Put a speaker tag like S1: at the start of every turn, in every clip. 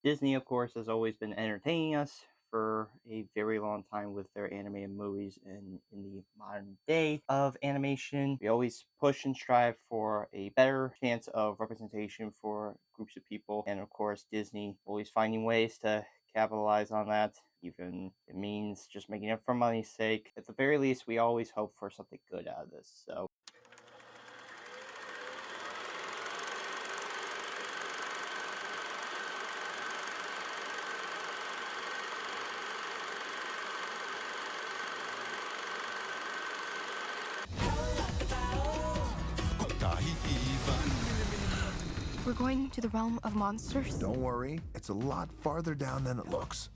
S1: Disney, of course, has always been entertaining us for a very long time with their animated movies, and in the modern day of animation, we always push and strive for a better chance of representation for groups of people. And of course, Disney always finding ways to capitalize on that, even if it means just making it for money's sake. At the very least, we always hope for something good out of this. So
S2: We're going to the realm of monsters?
S3: Don't worry, it's a lot farther down than it looks.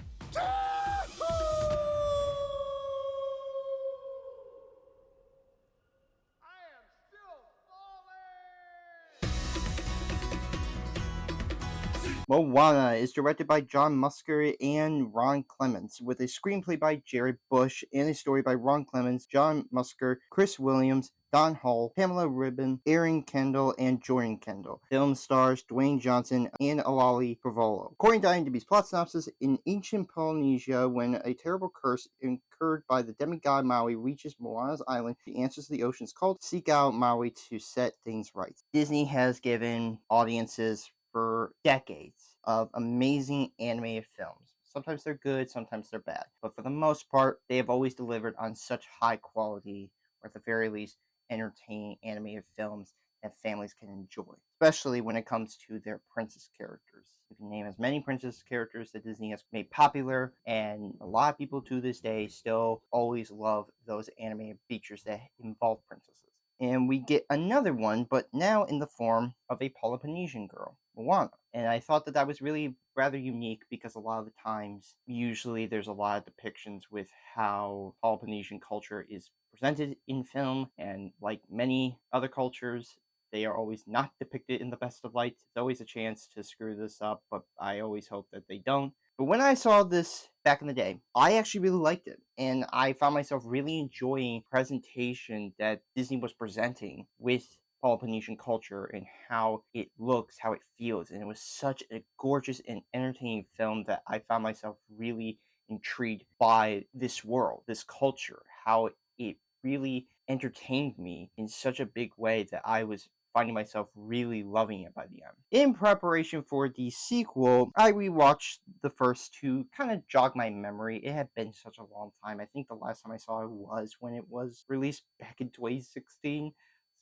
S1: Moana is directed by John Musker and Ron Clements, with a screenplay by Jared Bush and a story by Ron Clements, John Musker, Chris Williams, Don Hall, Pamela Ribon, Aaron Kandell, and Jordan Kandell. Film stars Dwayne Johnson and Auli'i Cravalho. According to IMDb's plot synopsis, in ancient Polynesia, when a terrible curse incurred by the demigod Maui reaches Moana's island, the answers to the ocean's call to seek out Maui to set things right. Disney has given audiences for decades of amazing animated films. Sometimes they're good, sometimes they're bad. But for the most part, they have always delivered on such high quality, or at the very least, entertaining animated films that families can enjoy, especially when it comes to their princess characters. You can name as many princess characters that Disney has made popular, and a lot of people to this day still always love those animated features that involve princesses. And we get another one, but now in the form of a Peloponnesian girl, Moana. And I thought that that was really rather unique because a lot of the times, usually there's a lot of depictions with how Peloponnesian culture is presented in film, and like many other cultures, they are always not depicted in the best of lights. It's always a chance to screw this up, but I always hope that they don't. But when I saw this back in the day, I actually really liked it. And I found myself really enjoying presentation that Disney was presenting with Peloponnesian culture and how it looks, how it feels. And it was such a gorgeous and entertaining film that I found myself really intrigued by this world, this culture, how it really entertained me in such a big way that I was finding myself really loving it by the end. In preparation for the sequel, I rewatched the first to kind of jog my memory. It had been such a long time. I think the last time I saw it was when it was released back in 2016.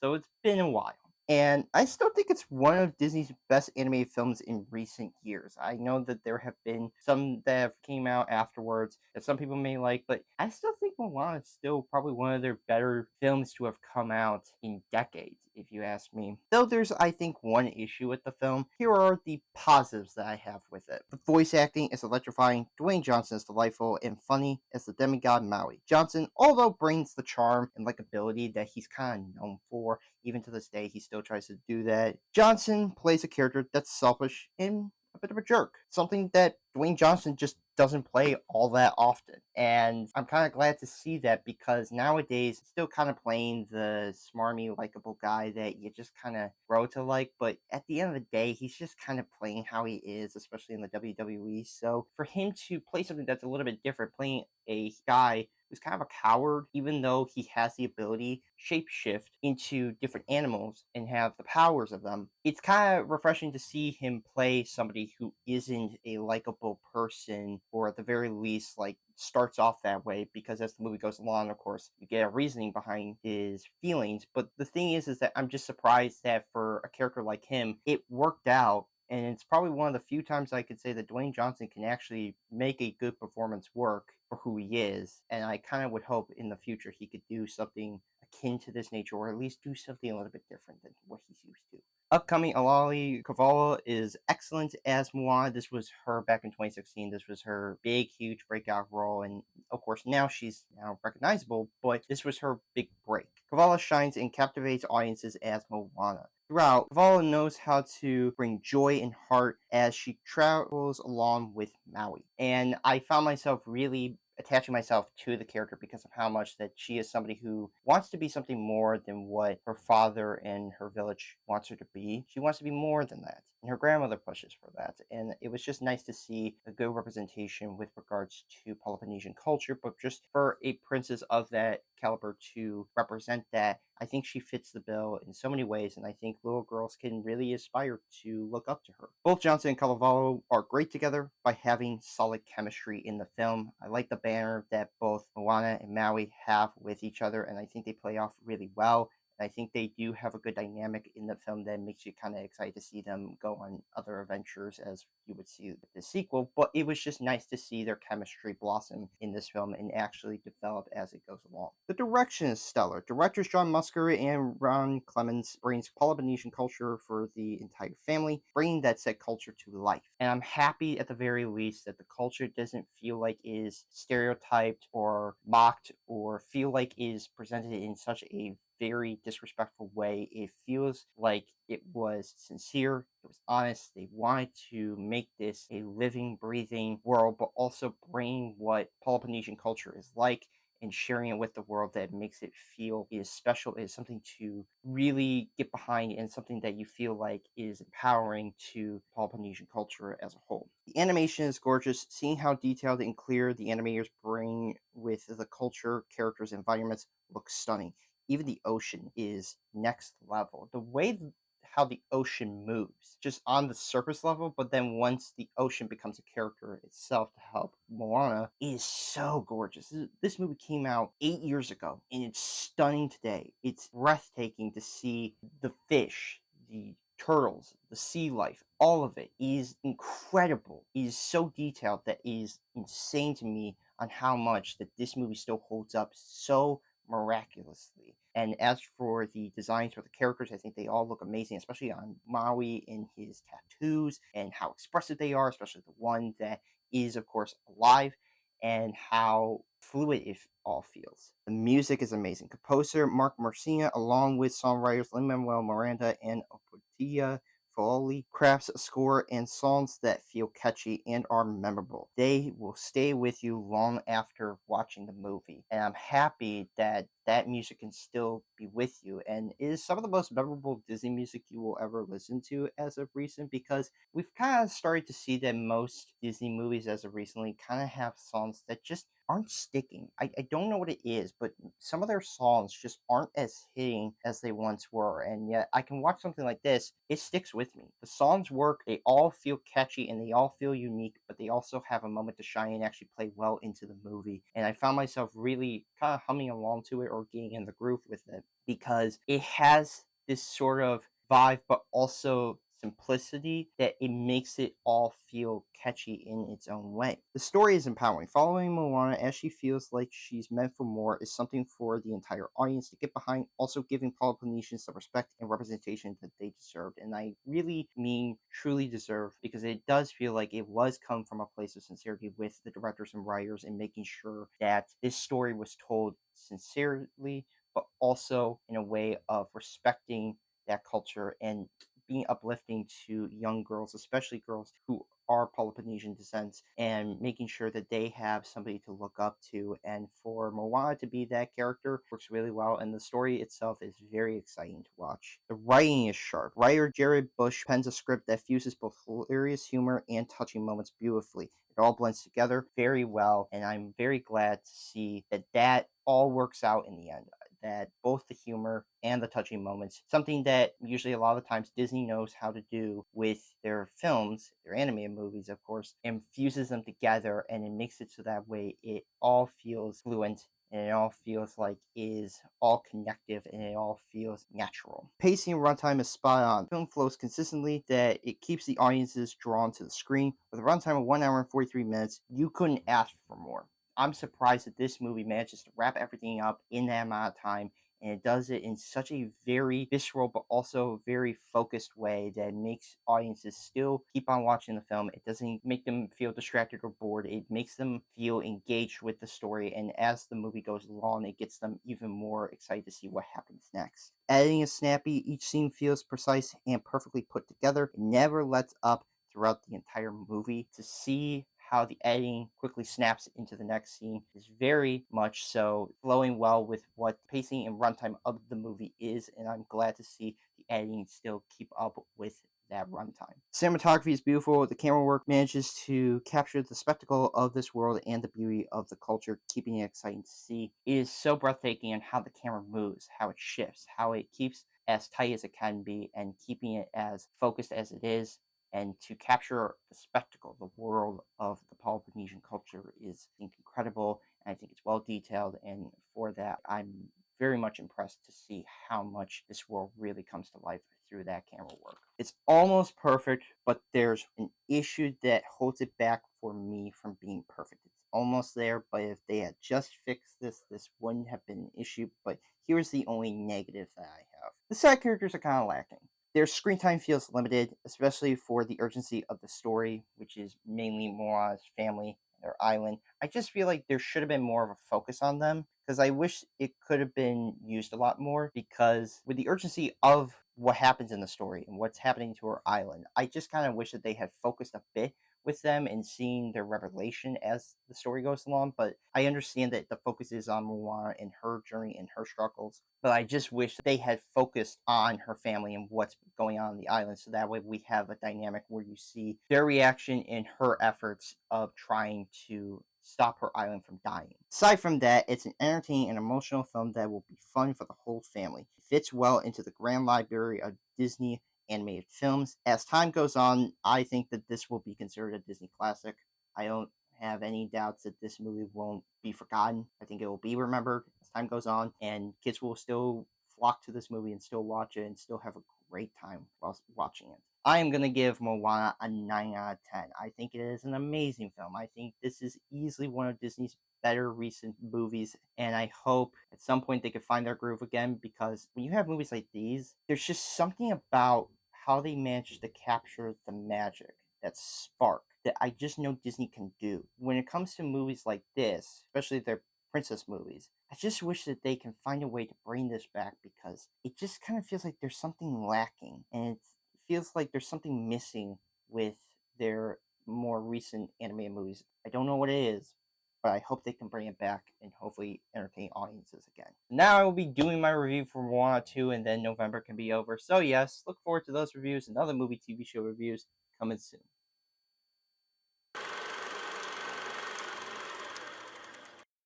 S1: So it's been a while. And I still think it's one of Disney's best animated films in recent years. I know that there have been some that have came out afterwards that some people may like, but I still think Moana is still probably one of their better films to have come out in decades, if you ask me. Though there's, I think, one issue with the film, here are the positives that I have with it. The voice acting is electrifying. Dwayne Johnson is delightful and funny as the demigod Maui. Johnson, although brings the charm and likability that he's kind of known for, even to this day, he still tries to do that. Johnson plays a character that's selfish and a bit of a jerk. Something that Dwayne Johnson just doesn't play all that often. And I'm kind of glad to see that because nowadays, he's still kind of playing the smarmy, likable guy that you just kind of grow to like. But at the end of the day, he's just kind of playing how he is, especially in the WWE. So for him to play something that's a little bit different, playing a guy who's kind of a coward, even though he has the ability to shapeshift into different animals and have the powers of them. It's kind of refreshing to see him play somebody who isn't a likable person, or at the very least, like, starts off that way, because as the movie goes along, of course, you get a reasoning behind his feelings. But the thing is that I'm just surprised that for a character like him, it worked out. And it's probably one of the few times I could say that Dwayne Johnson can actually make a good performance work for who he is. And I kind of would hope in the future he could do something akin to this nature, or at least do something a little bit different than what he's used to. Upcoming Auli'i Cravalho is excellent as Moana. This was her back in 2016. This was her big, huge breakout role. And of course, now she's now recognizable, but this was her big break. Cravalho shines and captivates audiences as Moana. Throughout, Cravalho knows how to bring joy and heart as she travels along with Maui. And I found myself really attaching myself to the character because of how much that she is somebody who wants to be something more than what her father and her village wants her to be. She wants to be more than that. and her grandmother pushes for that. And it was just nice to see a good representation with regards to Peloponnesian culture, but just for a princess of that caliber to represent that, I think she fits the bill in so many ways, and I think little girls can really aspire to look up to her. Both Johnson and Cravalho are great together by having solid chemistry in the film. I like the banner that both Moana and Maui have with each other, and I think they play off really well. I think they do have a good dynamic in the film that makes you kind of excited to see them go on other adventures as you would see with the sequel. But it was just nice to see their chemistry blossom in this film and actually develop as it goes along. The direction is stellar. Directors John Musker and Ron Clements brings Polynesian culture for the entire family, bringing that said culture to life. And I'm happy at the very least that the culture doesn't feel like is stereotyped or mocked or feel like is presented in such a very disrespectful way. It feels like it was sincere, it was honest. They wanted to make this a living, breathing world, but also bring what Peloponnesian culture is like and sharing it with the world that makes it feel is special, is something to really get behind and something that you feel like is empowering to Peloponnesian culture as a whole. The animation is gorgeous. Seeing how detailed and clear the animators bring with the culture, characters, environments looks stunning. Even the ocean is next level. The way how the ocean moves, just on the surface level, but then once the ocean becomes a character itself to help Moana, is so gorgeous. This movie came out 8 years ago, and it's stunning today. It's breathtaking to see the fish, the turtles, the sea life, all of it is incredible. It is so detailed that it is insane to me on how much that this movie still holds up so miraculously. And as for the designs for the characters, I think they all look amazing, especially on Maui in his tattoos and how expressive they are, especially the one that is, of course, alive, and how fluid it all feels. The music is amazing. Composer Mark Marcia, along with songwriters Lin-Manuel Miranda and Oputia Foley, crafts a score and songs that feel catchy and are memorable. They will stay with you long after watching the movie, and I'm happy that that music can still be with you, and it is some of the most memorable Disney music you will ever listen to as of recent, because we've kind of started to see that most Disney movies as of recently kind of have songs that just aren't sticking. I don't know what it is, but some of their songs just aren't as hitting as they once were. And yet I can watch something like this, it sticks with me. The songs work, they all feel catchy and they all feel unique, but they also have a moment to shine and actually play well into the movie. And I found myself really kind of humming along to it or getting in the groove with it because it has this sort of vibe, but also simplicity that it makes it all feel catchy in its own way. The story is empowering. Following Moana as she feels like she's meant for more is something for the entire audience to get behind, also giving Polynesians the respect and representation that they deserved. And I really mean truly deserve, because it does feel like it was come from a place of sincerity with the directors and writers and making sure that this story was told sincerely, but also in a way of respecting that culture and being uplifting to young girls, especially girls who are Peloponnesian descent, and making sure that they have somebody to look up to. And for Moana to be that character works really well, and the story itself is very exciting to watch. The writing is sharp. Writer Jared Bush pens a script that fuses both hilarious humor and touching moments beautifully. It all blends together very well, and I'm very glad to see that that all works out in the end, that both the humor and the touching moments, something that usually a lot of times Disney knows how to do with their films, their animated movies, of course, and fuses them together, and it makes it so that way it all feels fluent and it all feels like it is all connective and it all feels natural. Pacing and runtime is spot on. The film flows consistently, that it keeps the audiences drawn to the screen. With a runtime of 1 hour and 43 minutes, you couldn't ask for more. I'm surprised that this movie manages to wrap everything up in that amount of time, and it does it in such a very visceral but also very focused way that makes audiences still keep on watching the film. It doesn't make them feel distracted or bored. It makes them feel engaged with the story, and as the movie goes along, it gets them even more excited to see what happens next. Editing is snappy. Each scene feels precise and perfectly put together. It never lets up throughout the entire movie. To see how the editing quickly snaps into the next scene is very much so flowing well with what pacing and runtime of the movie is, and I'm glad to see the editing still keep up with that runtime. Cinematography is beautiful. The camera work manages to capture the spectacle of this world and the beauty of the culture, keeping it exciting to see. It is so breathtaking in how the camera moves, how it shifts, how it keeps as tight as it can be, and keeping it as focused as it is. And to capture the spectacle, the world of the Polynesian culture is, I think, incredible. And I think it's well detailed. And for that, I'm very much impressed to see how much this world really comes to life through that camera work. It's almost perfect, but there's an issue that holds it back for me from being perfect. It's almost there, but if they had just fixed this, this wouldn't have been an issue. But here's the only negative that I have. The side characters are kind of lacking. Their screen time feels limited, especially for the urgency of the story, which is mainly Moana's family, their island. I just feel like there should have been more of a focus on them, because I wish it could have been used a lot more, because with the urgency of what happens in the story and what's happening to her island, I just kind of wish that they had focused a bit with them and seeing their revelation as the story goes along. But I understand that the focus is on Moana and her journey and her struggles. But I just wish they had focused on her family and what's going on the island, so that way we have a dynamic where you see their reaction in her efforts of trying to stop her island from dying. Aside from that, it's an entertaining and emotional film that will be fun for the whole family. It fits well into the grand library of Disney animated films. As time goes on, I think that this will be considered a Disney classic. I don't have any doubts that this movie won't be forgotten. I think it will be remembered as time goes on, and kids will still flock to this movie and still watch it and still have a great time while watching it. I am going to give Moana a 9 out of 10. I think it is an amazing film. I think this is easily one of Disney's better recent movies, and I hope at some point they could find their groove again, because when you have movies like these, there's just something about how they manage to capture the magic, that spark, that I just know Disney can do. When it comes to movies like this, especially their princess movies, I just wish that they can find a way to bring this back, because it just kind of feels like there's something lacking, and it feels like there's something missing with their more recent animated movies. I don't know what it is, but I hope they can bring it back and hopefully entertain audiences again. Now I will be doing my review for Moana 2, and then November can be over. So yes, look forward to those reviews and other movie TV show reviews coming soon.